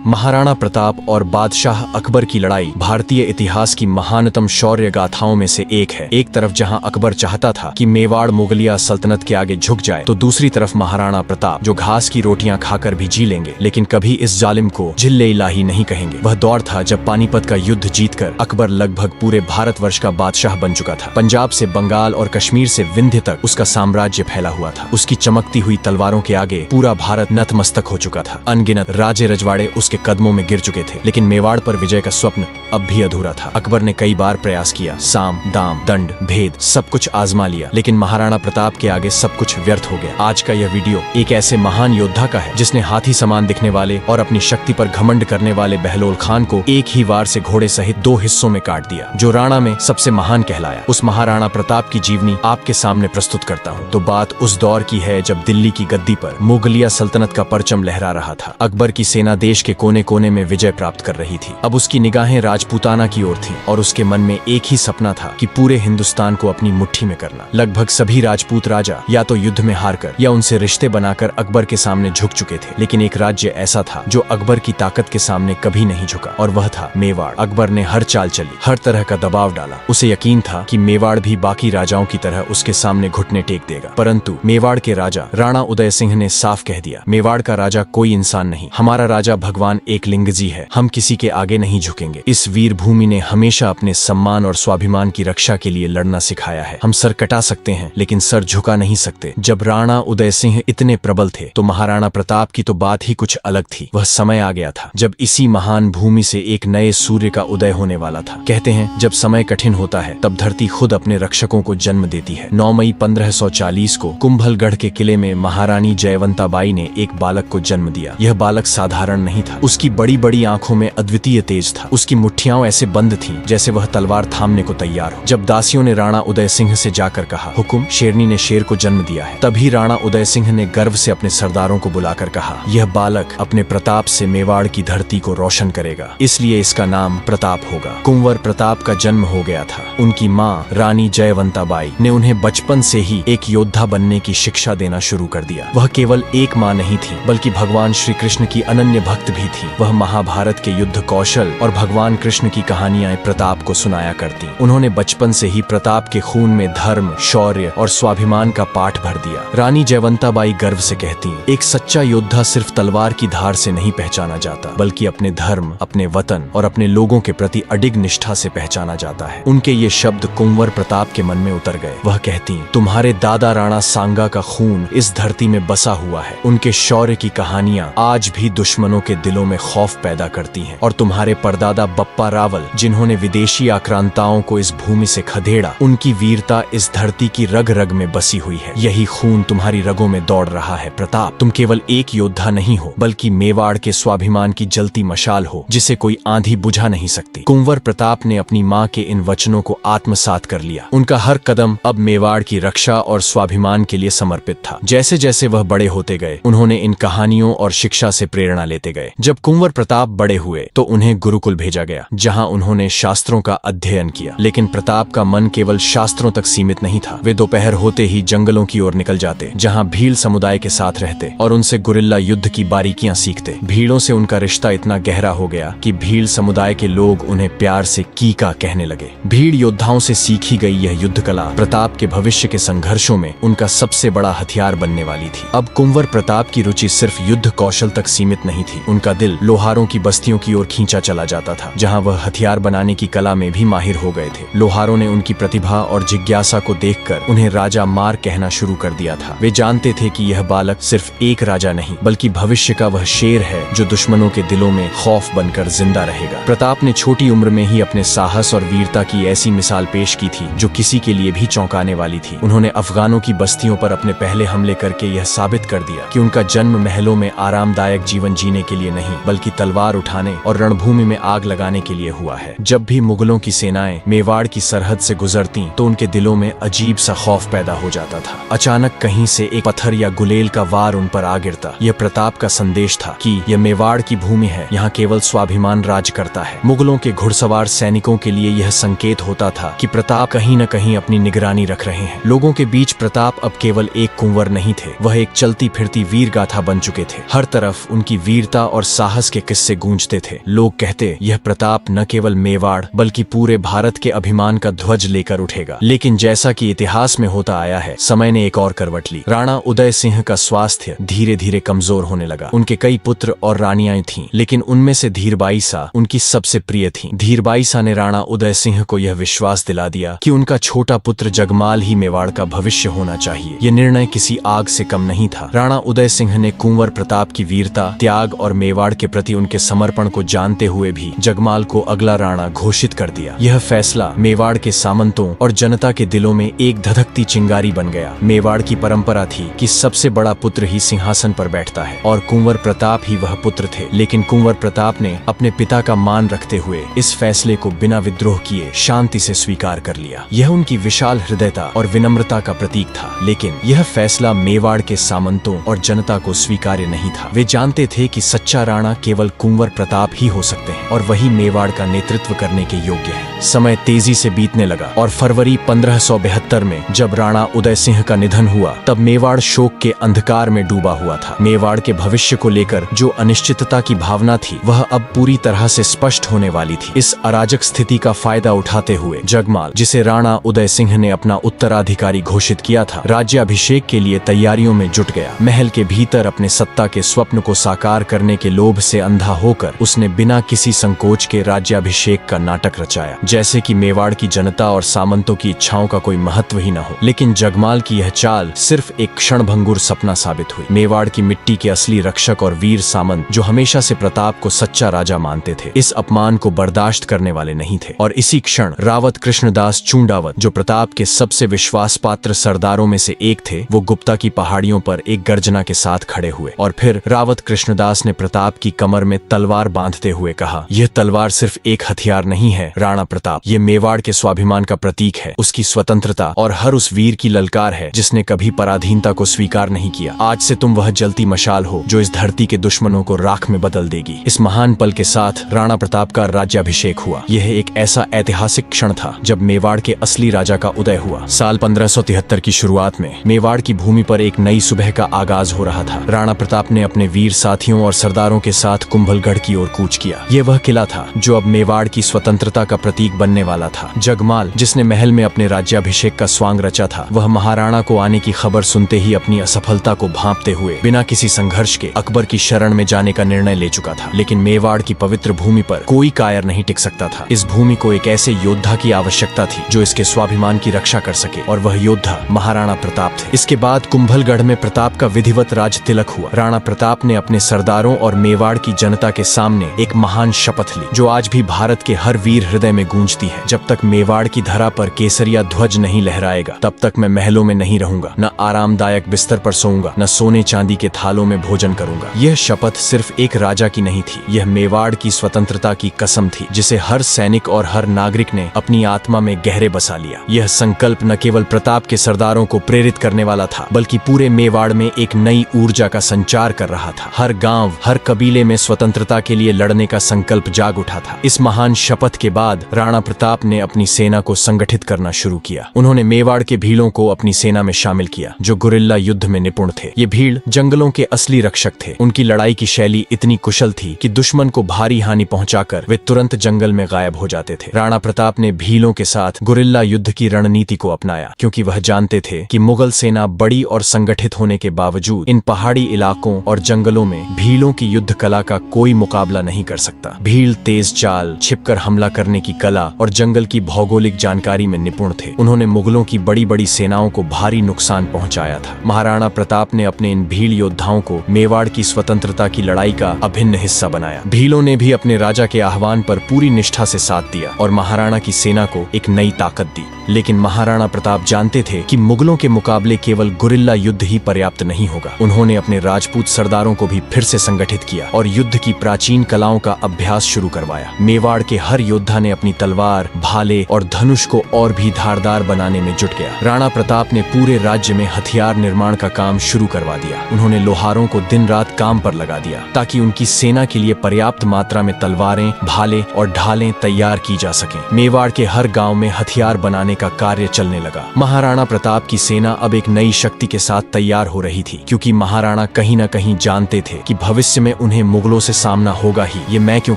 महाराणा प्रताप और बादशाह अकबर की लड़ाई भारतीय इतिहास की महानतम शौर्य गाथाओं में से एक है। एक तरफ जहां अकबर चाहता था कि मेवाड़ मुगलिया सल्तनत के आगे झुक जाए, तो दूसरी तरफ महाराणा प्रताप जो घास की रोटियां खाकर भी जी लेंगे, लेकिन कभी इस जालिम को जिल्ले इलाही नहीं कहेंगे। वह दौर था जब पानीपत का युद्ध जीतकर अकबर लगभग पूरे भारतवर्ष का बादशाह बन चुका था। पंजाब से बंगाल और कश्मीर से विंध्य तक उसका साम्राज्य फैला हुआ था। उसकी चमकती हुई तलवारों के आगे पूरा भारत नतमस्तक हो चुका था। अनगिनत राजे रजवाड़े उसके कदमों में गिर चुके थे, लेकिन मेवाड़ पर विजय का स्वप्न अब भी अधूरा था। अकबर ने कई बार प्रयास किया, साम दाम दंड भेद सब कुछ आजमा लिया, लेकिन महाराणा प्रताप के आगे सब कुछ व्यर्थ हो गया। आज का यह वीडियो एक ऐसे महान योद्धा का है जिसने हाथी समान दिखने वाले और अपनी शक्ति पर घमंड करने वाले बहलोल खान को एक ही वार से घोड़े सहित 2 हिस्सों में काट दिया। जो राणा में सबसे महान कहलाया, उस महाराणा प्रताप की जीवनी आपके सामने प्रस्तुत करता हूँ। तो बात उस दौर की है जब दिल्ली की गद्दी पर मुगलिया सल्तनत का परचम लहरा रहा था। अकबर की सेना देश के कोने कोने में विजय प्राप्त कर रही थी। अब उसकी निगाहें राजपूताना की ओर थीं और उसके मन में एक ही सपना था कि पूरे हिंदुस्तान को अपनी मुट्ठी में करना। लगभग सभी राजपूत राजा या तो युद्ध में हारकर या उनसे रिश्ते बनाकर अकबर के सामने झुक चुके थे, लेकिन एक राज्य ऐसा था जो अकबर की ताकत के सामने कभी नहीं झुका, और वह था मेवाड़। अकबर ने हर चाल चली, हर तरह का दबाव डाला। उसे यकीन था कि मेवाड़ भी बाकी राजाओं की तरह उसके सामने घुटने टेक देगा, परंतु मेवाड़ के राजा राणा उदय सिंह ने साफ कह दिया, मेवाड़ का राजा कोई इंसान नहीं, हमारा राजा भगवान एकलिंगजी है, हम किसी के आगे नहीं झुकेंगे। इस वीर भूमि ने हमेशा अपने सम्मान और स्वाभिमान की रक्षा के लिए लड़ना सिखाया है। हम सर कटा सकते हैं लेकिन सर झुका नहीं सकते। जब राणा उदय सिंह इतने प्रबल थे तो महाराणा प्रताप की तो बात ही कुछ अलग थी। वह समय आ गया था जब इसी महान भूमि से एक नए सूर्य का उदय होने वाला था। कहते हैं जब समय कठिन होता है तब धरती खुद अपने रक्षकों को जन्म देती है। 9 मई 1540 को कुंभलगढ़ के किले में महारानी जयवंताबाई ने एक बालक को जन्म दिया। यह बालक साधारण नहीं था। उसकी बड़ी बड़ी आंखों में अद्वितीय तेज था। उसकी मुट्ठियां ऐसे बंद थीं जैसे वह तलवार थामने को तैयार हो। जब दासियों ने राणा उदय सिंह से जाकर कहा, हुकुम, शेरनी ने शेर को जन्म दिया है, तभी राणा उदय सिंह ने गर्व से अपने सरदारों को बुलाकर कहा, यह बालक अपने प्रताप से मेवाड़ की धरती को रोशन करेगा, इसलिए इसका नाम प्रताप होगा। कुंवर प्रताप का जन्म हो गया था। उनकी माँ रानी जयवंताबाई ने उन्हें बचपन से ही एक योद्धा बनने की शिक्षा देना शुरू कर दिया। वह केवल एक माँ नहीं थी बल्कि भगवान श्री कृष्ण की अनन्य भक्त भी थी। वह महाभारत के युद्ध कौशल और भगवान कृष्ण की कहानियां प्रताप को सुनाया करती। उन्होंने बचपन से ही प्रताप के खून में धर्म, शौर्य और स्वाभिमान का पाठ भर दिया। रानी जयवंताबाई गर्व से कहती, एक सच्चा योद्धा सिर्फ तलवार की धार से नहीं पहचाना जाता, बल्कि अपने धर्म, अपने वतन और अपने लोगों के प्रति अडिग निष्ठा से पहचाना जाता है। उनके ये शब्द कुंवर प्रताप के मन में उतर गए। वह कहती, तुम्हारे दादा राणा सांगा का खून इस धरती में बसा हुआ है। उनके शौर्य की कहानियां आज भी दुश्मनों के दिलों में खौफ पैदा करती हैं, और तुम्हारे परदादा बप्पा रावल, जिन्होंने विदेशी आक्रांताओं को इस भूमि से खदेड़ा, उनकी वीरता इस धरती की रग रग में बसी हुई है। यही खून तुम्हारी रगों में दौड़ रहा है। प्रताप, तुम केवल एक योद्धा नहीं हो, बल्कि मेवाड़ के स्वाभिमान की जलती मशाल हो, जिसे कोई आंधी बुझा नहीं सकती। कुंवर प्रताप ने अपनी माँ के इन वचनों को आत्मसात कर लिया। उनका हर कदम अब मेवाड़ की रक्षा और स्वाभिमान के लिए समर्पित था। जैसे जैसे वह बड़े होते गए, उन्होंने इन कहानियों और शिक्षा से प्रेरणा लेते गए। जब कुंवर प्रताप बड़े हुए तो उन्हें गुरुकुल भेजा गया, जहाँ उन्होंने शास्त्रों का अध्ययन किया। लेकिन प्रताप का मन केवल शास्त्रों तक सीमित नहीं था। वे दोपहर होते ही जंगलों की ओर निकल जाते, जहाँ भील समुदाय के साथ रहते और उनसे गुरिल्ला युद्ध की बारीकियां सीखते। भीड़ों से उनका रिश्ता इतना गहरा हो गया कि भील समुदाय के लोग उन्हें प्यार से कीका कहने लगे। भीड़ योद्धाओं से सीखी गई यह युद्ध कला प्रताप के भविष्य के संघर्षों में उनका सबसे बड़ा हथियार बनने वाली थी। अब कुंवर प्रताप की रुचि सिर्फ युद्ध कौशल तक सीमित नहीं थी। उनका दिल लोहारों की बस्तियों की ओर खींचा चला जाता था, जहाँ वह हथियार बनाने की कला में भी माहिर हो गए थे। लोहारों ने उनकी प्रतिभा और जिज्ञासा को देखकर उन्हें राजा मार कहना शुरू कर दिया था। वे जानते थे कि यह बालक सिर्फ एक राजा नहीं, बल्कि भविष्य का वह शेर है जो दुश्मनों के दिलों में खौफ बनकर जिंदा रहेगा। प्रताप ने छोटी उम्र में ही अपने साहस और वीरता की ऐसी मिसाल पेश की थी जो किसी के लिए भी चौंकाने वाली थी। उन्होंने अफगानों की बस्तियों पर अपने पहले हमले करके यह साबित कर दिया कि उनका जन्म महलों में आरामदायक जीवन जीने के लिए नहीं, बल्कि तलवार उठाने और रणभूमि में आग लगाने के लिए हुआ है। जब भी मुगलों की सेनाएं मेवाड़ की सरहद से गुजरती तो उनके दिलों में अजीब सा खौफ पैदा हो जाता था। अचानक कहीं से एक पत्थर या गुलेल का वार उन पर आ गिरता। यह प्रताप का संदेश था कि यह मेवाड़ की भूमि है, यहाँ केवल स्वाभिमान राज करता है। मुगलों के घुड़सवार सैनिकों के लिए यह संकेत होता था कि प्रताप कहीं न कहीं अपनी निगरानी रख रहे हैं। लोगों के बीच प्रताप अब केवल एक कुंवर नहीं थे, वह एक चलती फिरती वीर गाथा बन चुके थे। हर तरफ उनकी वीरता और साहस के किस्से गूंजते थे। लोग कहते यह प्रताप न केवल मेवाड़ बल्कि पूरे भारत के अभिमान का ध्वज लेकर उठेगा। लेकिन जैसा कि इतिहास में होता आया है, समय ने एक और करवट ली। राणा उदय सिंह का स्वास्थ्य धीरे धीरे कमजोर होने लगा। उनके कई पुत्र और रानियां थीं, लेकिन उनमें से धीरबाईसा उनकी सबसे प्रिय थीं। धीरबाईसा ने राणा उदय सिंह को यह विश्वास दिला दिया कि उनका छोटा पुत्र जगमाल ही मेवाड़ का भविष्य होना चाहिए। यह निर्णय किसी आग से कम नहीं था। राणा उदय सिंह ने कुंवर प्रताप की वीरता, त्याग और मेवाड़ के प्रति उनके समर्पण को जानते हुए भी जगमाल को अगला राणा घोषित कर दिया। यह फैसला मेवाड़ के सामंतों और जनता के दिलों में एक धधकती चिंगारी बन गया। मेवाड़ की परंपरा थी कि सबसे बड़ा पुत्र ही सिंहासन पर बैठता है और कुंवर प्रताप ही वह पुत्र थे। लेकिन कुंवर प्रताप ने अपने पिता का मान रखते हुए इस फैसले को बिना विद्रोह किए शांति से स्वीकार कर लिया। यह उनकी विशाल हृदयता और विनम्रता का प्रतीक था। लेकिन यह फैसला मेवाड़ के सामंतों और जनता को स्वीकार्य नहीं था। वे जानते थे कि सच्चा राणा केवल कुंवर प्रताप ही हो सकते हैं और वही मेवाड़ का नेतृत्व करने के योग्य है। समय तेजी से बीतने लगा और फरवरी 1572 में जब राणा उदय सिंह का निधन हुआ, तब मेवाड़ शोक के अंधकार में डूबा हुआ था। मेवाड़ के भविष्य को लेकर जो अनिश्चितता की भावना थी, वह अब पूरी तरह से स्पष्ट होने वाली थी। इस अराजक स्थिति का फायदा उठाते हुए जगमाल, जिसे राणा उदय सिंह ने अपना उत्तराधिकारी घोषित किया था, राज्याभिषेक के लिए तैयारियों में जुट गया। महल के भीतर अपने सत्ता के स्वप्न को साकार करने के लोभ से अंधा होकर उसने बिना किसी संकोच के राज्याभिषेक का नाटक रचाया, जैसे कि मेवाड़ की जनता और सामंतों की इच्छाओं का कोई महत्व ही न हो। लेकिन जगमाल की यह चाल सिर्फ एक क्षणभंगुर सपना साबित हुई। मेवाड़ की मिट्टी के असली रक्षक और वीर सामंत, जो हमेशा से प्रताप को सच्चा राजा मानते थे, इस अपमान को बर्दाश्त करने वाले नहीं थे। और इसी क्षण रावत कृष्णदास चूंडावत, जो प्रताप के सबसे विश्वास पात्र सरदारों में से एक थे, वो गुप्ता की पहाड़ियों पर एक गर्जना के साथ खड़े हुए। और फिर रावत कृष्णदास ने प्रताप की कमर में तलवार बांधते हुए कहा, यह तलवार सिर्फ एक हथियार नहीं है राणा प्रताप, ये मेवाड़ के स्वाभिमान का प्रतीक है, उसकी स्वतंत्रता और हर उस वीर की ललकार है जिसने कभी पराधीनता को स्वीकार नहीं किया। आज से तुम वह जलती मशाल हो जो इस धरती के दुश्मनों को राख में बदल देगी। इस महान पल के साथ राणा प्रताप का राज्याभिषेक हुआ। यह एक ऐसा ऐतिहासिक क्षण था जब मेवाड़ के असली राजा का उदय हुआ। साल 1573 की शुरुआत में मेवाड़ की भूमि पर एक नई सुबह का आगाज हो रहा था। राणा प्रताप ने अपने वीर साथियों और सरदारों के साथ कुंभलगढ़ की ओर कूच किया। यह वह किला था जो अब मेवाड़ की स्वतंत्रता का प्रतीक बनने वाला था। जगमाल, जिसने महल में अपने राज्याभिषेक का स्वांग रचा था, वह महाराणा को आने की खबर सुनते ही अपनी असफलता को भांपते हुए बिना किसी संघर्ष के अकबर की शरण में जाने का निर्णय ले चुका था। लेकिन मेवाड़ की पवित्र भूमि पर कोई कायर नहीं टिक सकता था। इस भूमि को एक ऐसे योद्धा की आवश्यकता थी जो इसके स्वाभिमान की रक्षा कर सके, और वह योद्धा महाराणा प्रताप थे। इसके बाद कुंभलगढ़ में प्रताप का विधिवत राज तिलक हुआ। राणा प्रताप ने अपने सरदारों और मेवाड़ की जनता के सामने एक महान शपथ ली, जो आज भी भारत के हर वीर हृदय में गूंजती है। जब तक मेवाड़ की धरा पर केसरिया ध्वज नहीं लहराएगा, तब तक मैं महलों में नहीं रहूंगा, न आरामदायक बिस्तर पर सोऊंगा, न सोने चांदी के थालों में भोजन करूंगा। यह शपथ सिर्फ एक राजा की नहीं थी, यह मेवाड़ की स्वतंत्रता की कसम थी, जिसे हर सैनिक और हर नागरिक ने अपनी आत्मा में गहरे बसा लिया। यह संकल्प न केवल प्रताप के सरदारों को प्रेरित करने वाला था, बल्कि पूरे मेवाड़ में एक नई ऊर्जा का संचार कर रहा था। हर गांव, हर कबीले में स्वतंत्रता के लिए लड़ने का संकल्प जाग उठा था। इस महान शपथ के बाद राणा प्रताप ने अपनी सेना को संगठित करना शुरू किया। उन्होंने मेवाड़ के भीलों को अपनी सेना में शामिल किया, जो गुरिल्ला युद्ध में निपुण थे। ये भीड़ जंगलों के असली रक्षक थे। उनकी लड़ाई की शैली इतनी कुशल थी कि दुश्मन को भारी हानि पहुंचाकर वे तुरंत जंगल में गायब हो जाते थे। राणा प्रताप ने भीलों के साथ गुरिल्ला युद्ध की रणनीति को अपनाया, क्योंकि वह जानते थे कि मुगल सेना बड़ी और संगठित होने के बावजूद इन पहाड़ी इलाकों और जंगलों में भीलों की युद्ध कला का कोई मुकाबला नहीं कर सकता। भील तेज चाल, छिपकर हमला करने की कला और जंगल की भौगोलिक जानकारी में निपुण थे। उन्होंने मुगलों की बड़ी बड़ी सेनाओं को भारी नुकसान पहुंचाया था। महाराणा प्रताप ने अपने इन भील योद्धाओं को मेवाड़ की स्वतंत्रता की लड़ाई का अभिन्न हिस्सा बनाया। भीलों ने भी अपने राजा के आह्वान पर पूरी निष्ठा से साथ दिया और महाराणा की सेना को एक नई ताकत दी। लेकिन महाराणा प्रताप जानते थे कि मुगलों के मुकाबले केवल गुरिल्ला युद्ध ही पर्याप्त नहीं होगा। उन्होंने अपने राजपूत सरदारों को भी फिर से संगठित किया और युद्ध की प्राचीन कलाओं का अभ्यास शुरू करवाया। मेवाड़ के हर योद्धा ने अपनी तलवार, भाले और धनुष को और भी धारदार बनाने में जुट गया। राणा प्रताप ने पूरे राज्य में हथियार निर्माण का काम शुरू करवा दिया। उन्होंने लोहारों को दिन रात काम पर लगा दिया, ताकि उनकी सेना के लिए पर्याप्त मात्रा में तलवारें, भाले और ढालें तैयार की जा सकें। मेवाड़ के हर गांव में हथियार बनाने का कार्य चलने लगा। महाराणा प्रताप की सेना अब एक नई शक्ति के साथ तैयार हो रही थी, क्योंकि महाराणा कहीं न कहीं जानते थे कि भविष्य में उन्हें मुगलों से सामना होगा ही। ये मैं क्यों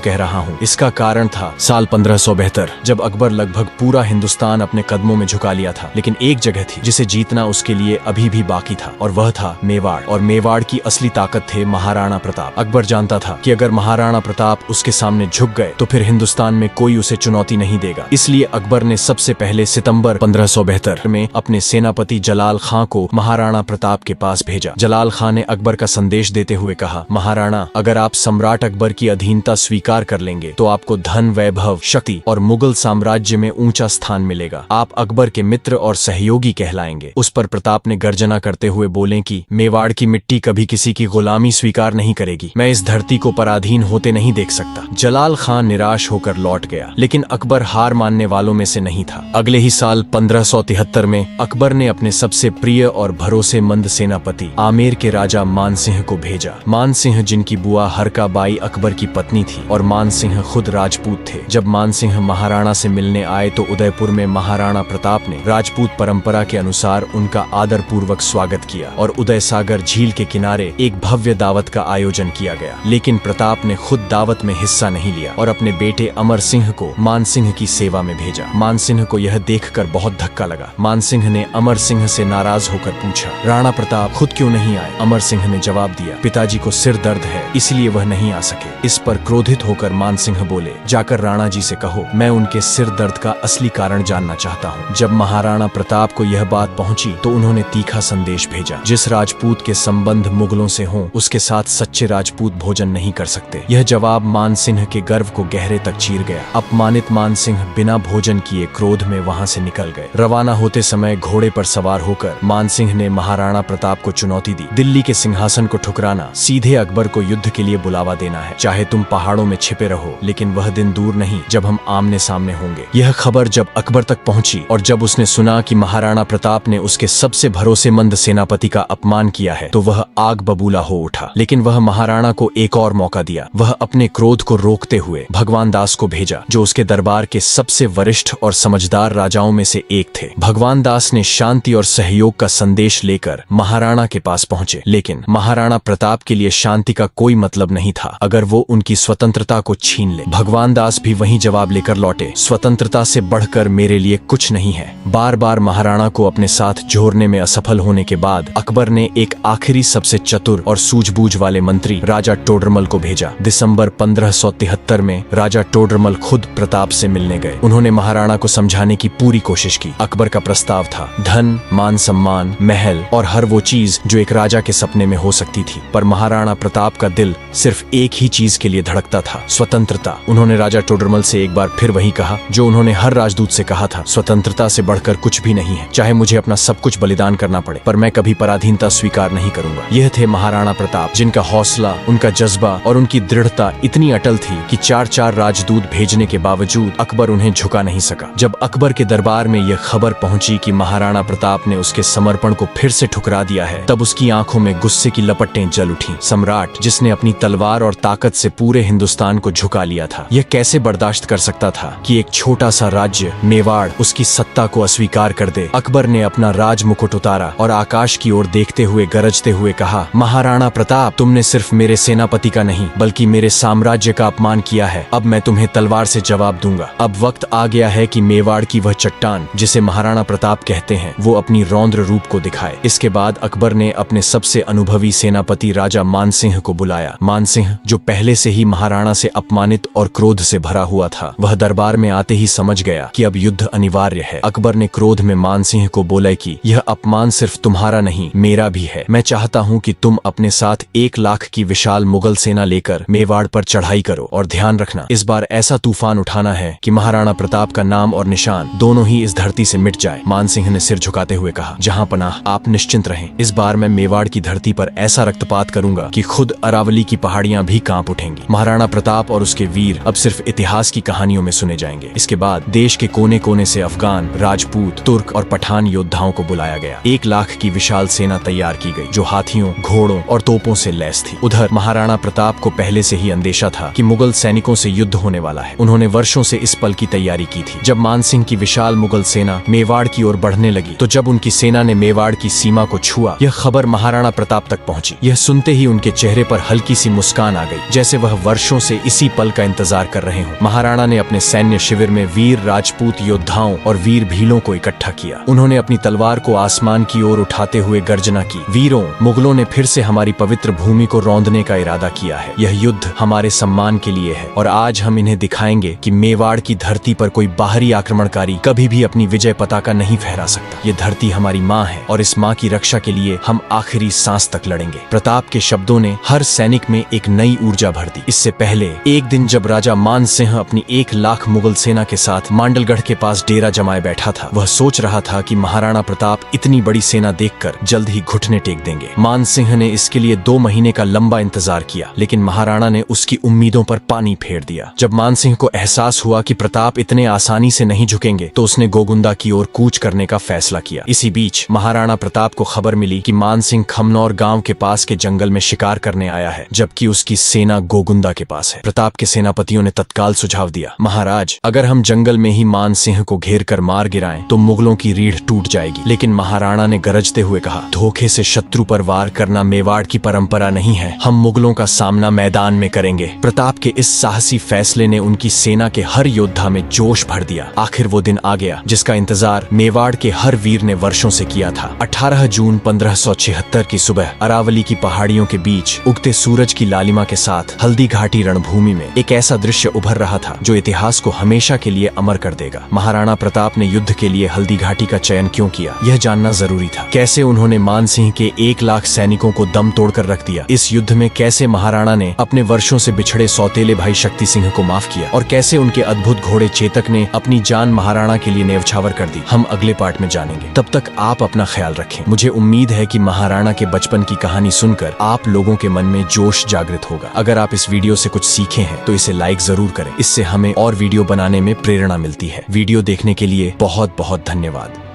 कह रहा हूँ? इसका कारण था साल 1572, जब अकबर लगभग पूरा हिंदुस्तान अपने कदमों में झुका लिया था। लेकिन एक जगह थी जिसे जीतना उसके लिए अभी भी बाकी था, और वह था मेवाड़। और मेवाड़ की असली ताकत थे महाराणा प्रताप। अकबर जानता था कि अगर महाराणा प्रताप उसके सामने झुक गए तो फिर हिंदुस्तान में कोई उसे चुनौती नहीं देगा। इसलिए अकबर ने सबसे पहले सितंबर 1572 में अपने सेनापति जलाल खां को महाराणा प्रताप के पास भेजा। जलाल खां ने अकबर का संदेश देते हुए कहा, महाराणा, अगर आप सम्राट अकबर की अधीनता स्वीकार कर लेंगे तो आपको धन, वैभव, शक्ति और मुगल साम्राज्य में ऊंचा स्थान मिलेगा। आप अकबर के मित्र और सहयोगी कहलाएंगे। उस पर प्रताप ने गर्जना करते हुए बोले कि मेवाड़ की मिट्टी कभी किसी की गुलामी स्वीकार नहीं करेगी। मैं इस धरती को पराधीन होते नहीं देख सकता। जलाल खां निराश होकर लौट गया, लेकिन अकबर हार मानने वालों में से नहीं था। अगले ही साल 1573 में अकबर ने अपने सबसे प्रिय और भरोसेमंद सेनापति आमेर के राजा मानसिंह को भेजा। मानसिंह, जिनकी बुआ हरका बाई अकबर की पत्नी थी, और मानसिंह खुद राजपूत थे। जब मानसिंह महाराणा से मिलने आए तो उदयपुर में महाराणा प्रताप ने राजपूत परंपरा के अनुसार उनका आदर पूर्वक स्वागत किया और उदय सागर झील के किनारे एक भव्य दावत का आयोजन किया गया। लेकिन प्रताप ने खुद दावत में हिस्सा नहीं लिया और अपने बेटे अमर सिंह को मानसिंह की सेवा में भेजा। मानसिंह को यह देखकर बहुत धक्का लगा। मानसिंह ने अमर सिंह से नाराज होकर पूछा, राणा प्रताप खुद क्यों नहीं आए? अमर सिंह ने जवाब दिया, पिताजी को सिर दर्द है, इसलिए वह नहीं आ सके। इस पर क्रोधित होकर मानसिंह बोले, जाकर राणा जी से कहो, मैं उनके सिर दर्द का असली कारण जानना चाहता हूँ। जब महाराणा प्रताप को यह बात पहुंची तो उन्होंने तीखा संदेश भेजा, जिस राजपूत के संबंध मुगलों से हों उसके साथ सच्चे राजपूत भोजन नहीं कर सकते। यह जवाब मानसिंह के गर्व को गहरे तक चीर गया। अपमानित मानसिंह बिना भोजन किए क्रोध में वहां से निकल गए। रवाना होते समय घोड़े पर सवार होकर मानसिंह ने महाराणा प्रताप को चुनौती दी, दिल्ली के सिंहासन को ठुकराना, सीधे अकबर को युद्ध के लिए बुलावा देना है। चाहे तुम पहाड़ों में छिपे रहो, लेकिन वह दिन दूर नहीं जब हम आमने सामने होंगे। यह खबर जब अकबर तक पहुंची और जब उसने सुना कि महाराणा प्रताप ने उसके सबसे भरोसेमंद सेनापति का अपमान किया है तो वह आग बबूला हो उठा। लेकिन वह महाराणा को एक और मौका दिया। वह अपने क्रोध को रोकते हुए भगवान दास को भेजा, जो उसके दरबार के सबसे वरिष्ठ और समझदार राजाओं में से एक थे। भगवान दास ने शांति और सहयोग का संदेश लेकर महाराणा के पास पहुंचे। लेकिन महाराणा प्रताप के लिए शांति का कोई मतलब नहीं था अगर वो उनकी स्वतंत्रता को छीन ले। भगवान दास भी वही जवाब लेकर लौटे, स्वतंत्रता से बढ़कर मेरे लिए कुछ नहीं है। बार बार महाराणा को अपने साथ जोड़ने में असफल होने के बाद अकबर ने एक आखिरी सबसे चतुर और सूझबूझ वाले मंत्री राजा टोडरमल को भेजा। दिसंबर 1573 में राजा टोडरमल खुद प्रताप से मिलने गए। उन्होंने महाराणा को समझाने की पूरी कोशिश की। अकबर का प्रस्ताव था धन, मान सम्मान, महल और हर वो चीज जो एक राजा के सपने में हो सकती थी। पर महाराणा प्रताप का दिल सिर्फ एक ही चीज के लिए धड़कता था, स्वतंत्रता। उन्होंने राजा टोडरमल से एक बार फिर वही कहा जो उन्होंने हर राजदूत से कहा था, स्वतंत्रता से बढ़कर कुछ भी नहीं है, चाहे मुझे अपना सब कुछ बलिदान करना पड़े, पर मैं कभी पराधीनता स्वीकार नहीं करूंगा। यह थे महाराणा प्रताप, जिनका हौसला, उनका जज्बा और उनकी दृढ़ता इतनी अटल थी कि 4-4 राजदूत भेजने के बावजूद अकबर उन्हें झुका नहीं सका। जब अकबर के दरबार में यह खबर पहुंची कि महाराणा प्रताप ने उसके समर्पण को फिर से ठुकरा दिया है, तब उसकी आंखों में गुस्से की लपटें जल उठी। सम्राट जिसने अपनी तलवार और ताकत से पूरे हिंदुस्तान को झुका लिया था, यह कैसे बर्दाश्त कर सकता था कि एक छोटा सा राज्य मेवाड़ उसकी सत्ता को अस्वीकार कर दे। अकबर ने अपना राज मुकुट उतारा और आकाश की ओर देखते हुए गरजते हुए कहा, महाराणा प्रताप, तुमने सिर्फ मेरे सेनापति का नहीं बल्कि मेरे साम्राज्य का अपमान किया है। अब मैं तुम्हें तलवार से जवाब दूंगा। अब वक्त आ गया है कि मेवाड़ की वह चट्टान जिसे महाराणा प्रताप कहते हैं वो अपनी रौद्र रूप को दिखाए। इसके बाद अकबर ने अपने सबसे अनुभवी सेनापति राजा मानसिंह को बुलाया। मानसिंह, जो पहले से ही महाराणा से अपमानित और क्रोध से भरा हुआ था, वह दरबार में आते ही समझ गया कि अब युद्ध अनिवार्य है। अकबर ने क्रोध में मानसिंह को बोला कि यह अपमान सिर्फ तुम्हारा नहीं, मेरा भी है। मैं चाहता हूं कि तुम अपने साथ 1 लाख की विशाल मुगल सेना लेकर मेवाड़ पर चढ़ाई करो, और ध्यान रखना, इस बार ऐसा तूफान उठाना है कि महाराणा प्रताप का नाम और निशान दोनों ही इस धरती से मिट जाए। मानसिंह ने सिर झुकाते हुए कहा, जहां पनाह, आप निश्चिंत रहें। इस बार मैं मेवाड़ की धरती पर ऐसा रक्तपात करूंगा कि खुद अरावली की पहाड़ियां भी कांप उठेंगी। महाराणा प्रताप और उसके वीर अब सिर्फ इतिहास की कहानियों में सुने जाएंगे। इसके बाद देश के कोने कोने से अफगान, राजपूत, तुर्क और पठान योद्धाओं को बुलाया गया। 1 लाख की विशाल सेना तैयार की गई जो हाथियों, घोड़ों और तोपों से लैस थी। उधर महाराणा प्रताप को पहले से ही अंदेशा था कि मुगल सैनिकों से युद्ध होने वाला है। उन्होंने वर्षों से इस पल की तैयारी की थी। जब मानसिंह की विशाल मुगल सेना मेवाड़ की ओर बढ़ने लगी तो जब उनकी सेना ने मेवाड़ की सीमा को छुआ, यह खबर महाराणा प्रताप तक पहुंची। यह सुनते ही उनके चेहरे पर हल्की सी मुस्कान आ गई, जैसे वह वर्षों से इसी पल का इंतजार कर रहे हों। महाराणा ने अपने सैन्य शिविर में वीर राजपूत योद्धाओं और वीर भीलों को इकट्ठा किया। उन्होंने अपनी तलवार को आसमान की ओर उठाते हुए गर्जना की, वीरों, मुगलों ने फिर से हमारी पवित्र भूमि को रौंदने का इरादा किया है। यह युद्ध हमारे सम्मान के लिए है और आज हम इन्हें दिखाएंगे कि मेवाड़ की धरती पर कोई बाहरी आक्रमणकारी कभी भी अपनी विजय पताका नहीं फहरा सकता। ये धरती हमारी माँ है और इस माँ की रक्षा के लिए हम आखिरी सांस तक लड़ेंगे। प्रताप के शब्दों ने हर सैनिक में एक नई ऊर्जा भर दी। इससे पहले एक दिन जब राजा मान सिंह अपनी 1 लाख मुगल सेना के साथ मांडलगढ़ के पास डेरा जमाए बैठा था, वह सोच रहा था कि महाराणा प्रताप इतनी बड़ी सेना देखकर जल्द ही घुटने टेक देंगे। मान सिंह ने इसके लिए 2 महीने का लंबा इंतजार किया, लेकिन महाराणा ने उसकी उम्मीदों पर पानी फेर दिया। जब मान सिंह को एहसास हुआ कि प्रताप इतने आसानी से नहीं झुकेंगे, तो उसने गोगुंदा की ओर कूच करने का फैसला किया। इसी बीच महाराणा प्रताप को खबर मिली कि मान सिंह खमनौर गांव के पास के जंगल में शिकार करने आया है, जबकि उसकी सेना गोगुंदा के पास है। प्रताप के सेनापतियों ने तत्काल सुझाव दिया, महाराज, अगर हम जंगल में ही मान सिंह को घेर कर मार गिराएं तो मुगलों की रीढ़ टूट जाएगी। लेकिन महाराणा ने गरजते हुए कहा, धोखे से शत्रु पर वार करना मेवाड़ की परंपरा नहीं है, हम मुगलों का सामना मैदान में करेंगे। प्रताप के इस साहसी फैसले ने उनकी सेना के हर योद्धा में जोश भर दिया। आखिर वो दिन आ गया जिसका इंतजार मेवाड़ के हर वीर ने वर्षों से किया था। 18 जून 1576 की सुबह अरावली की पहाड़ियों के बीच उगते सूरज की लालिमा के साथ हल्दी घाटी रणभूमि में एक ऐसा दृश्य उभर रहा था जो इतिहास को हमेशा के लिए अमर कर देगा। महाराणा प्रताप ने युद्ध के लिए हल्दी घाटी का चयन क्यों किया, यह जानना जरूरी था। कैसे उन्होंने मान सिंह के 1 लाख सैनिकों को दम तोड़कर रख दिया। इस युद्ध में कैसे महाराणा ने अपने वर्षों से बिछड़े सौतेले भाई शक्ति सिंह को माफ किया और कैसे उनके अद्भुत घोड़े चेतक ने अपनी जान महाराणा के लिए न्यौछावर कर दी, हम अगले पार्ट में जानेंगे। तब तक आप अपना ख्याल रखें। मुझे उम्मीद है कि महाराणा के बचपन की कहानी सुनकर आप लोगों के मन में जोश जागृत होगा। अगर आप इस वीडियो से कुछ सीखे हैं तो इसे लाइक जरूर करें, इससे हमें और वीडियो बनाने में प्रेरणा मिलती है। वीडियो देखने के लिए बहुत बहुत धन्यवाद।